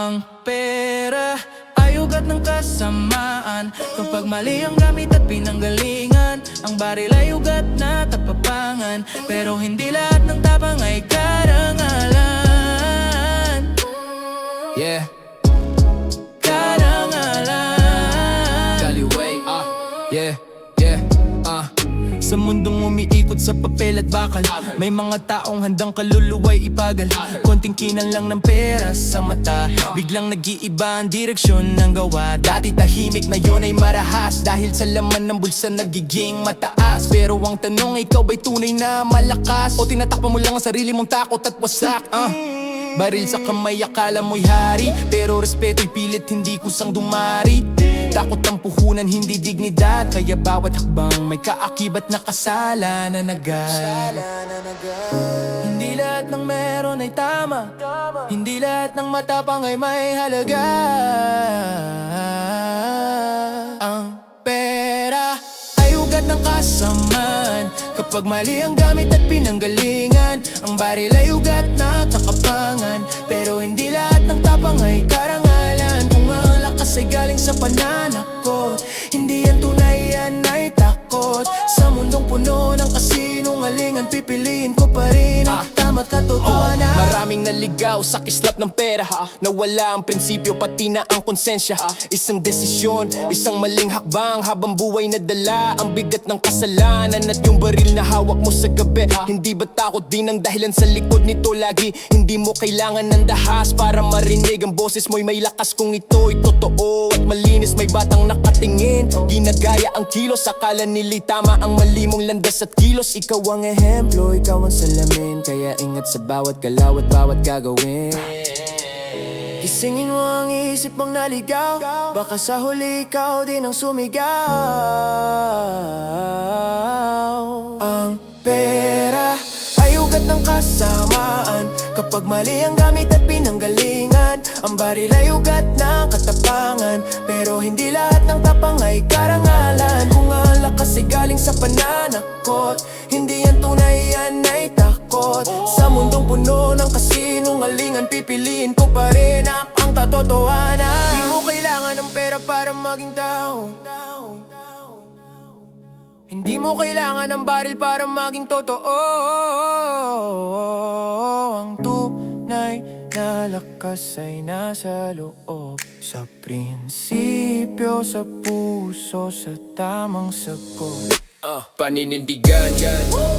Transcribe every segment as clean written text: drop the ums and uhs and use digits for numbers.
Ang pera ay ugat ng kasamaan. Kapag mali ang gamit at pinanggalingan, ang baril ay ugat na tapapangan. Pero hindi lahat ng tapang ay karangalan. Yeah, karangalan. Kaliway, yeah, yeah, Sa mundong umiikot sa papel at bakal, may mga taong handang kaluluway ipagal. Konting kinang lang ng pera sa mata, biglang nag-iiba ang direksyon ng gawa. Dati tahimik, ngayon ay marahas, dahil sa laman ng bulsa nagiging mataas. Pero ang tanong, ikaw ba'y tunay na malakas? O tinatakpan mo lang ang sarili mong takot at wasak? Baril sa kamay, akala mo'y hari, pero respeto'y pilit, hindi kusang dumari. Takot ang puhunan, hindi dignidad, kaya bawat hakbang may kaakibat na kasalanan agad. Hindi lahat ng meron ay tama, hindi lahat ng matapang ay may halaga. Ang pera ay ugat ng kasamaan. Kapag mali ang gamit at pinanggalingan, ang baril ay ugat na takapangan. Pero hindi lahat ng tapang ay karangalan. Kung ang lakas ay galing sa pananakot, hindi yan tunay, yan ay takot. Sa mundong puno ng kasinungalingan, pipiliin ko pa rin ang tama't katotohanan. Maraming naligaw sa kislap ng pera, nawala ang prinsipyo pati na ang konsensya. Isang desisyon, isang maling hakbang, habang buhay na dala ang bigat ng kasalanan. At yung baril na hawak mo sa gabi, hindi ba takot din ang dahilan sa likod nito lagi? Hindi mo kailangan ng dahas para marinig ang boses mo'y may lakas. Kung ito'y totoo at malinis, may batang nakatingin, ginagaya ang kilos, akala nila'y tama ang mali mong landas at kilos. Ikaw ang ehemplo, ikaw ang salamin, kaya ingat sa bawat galaw at bawat gagawin. Gisingin mo ang isip mong naligaw, baka sa huli ikaw din ang sumigaw. Ang pera ay ugat ng kasamaan. Kapag mali ang gamit at pinanggalingan, ang baril ay ugat ng katapangan. Pero hindi lahat ng tapang ay karangalan. Kung ang lakas ay galing sa pananakot, hindi yan tunay, yan ay takot. Sa mundong puno ng kasinungalingan, pipiliin ko pa rin ang katotohanan. Di mo kailangan ng pera para maging tao, hindi mo kailangan ng baril para maging totoo. Ang tunay na lakas ay nasa loob, sa prinsipyo, sa puso, sa tamang sagot. Paninindigan,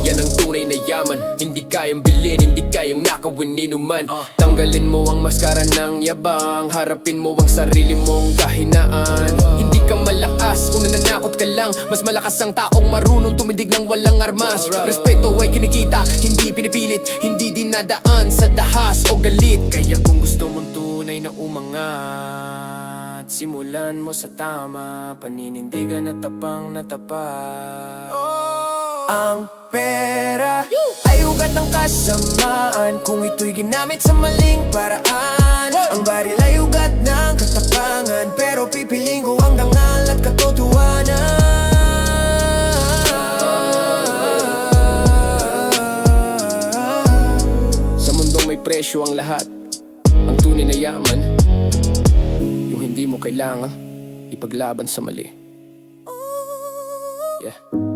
yan ang tunay na yaman. Hindi kayang bilhin, hindi kayang nakawin inuman. Tanggalin mo ang maskara ng yabang, harapin mo ang sarili mong kahinaan. Hindi ka malakas kung nananakot ka lang, mas malakas ang taong marunong tumindig ng walang armas. Respeto ay kinikita, hindi pinipilit, hindi dinadaan sa dahas o galit. Kaya kung gusto mong tunay na umangat, simulan mo sa tama, paninindigan at tapang na tapat. Ang pera ay ugat ng kasamaan. Kung ito'y ginamit sa maling paraan, ang baril ay ugat ng katapangan. Pero pipiliin ko ang dangal at katotohanan. Sa mundong may presyo ang lahat, ang tunay na yaman, yung hindi mo kailangan ipaglaban sa mali. Yeah.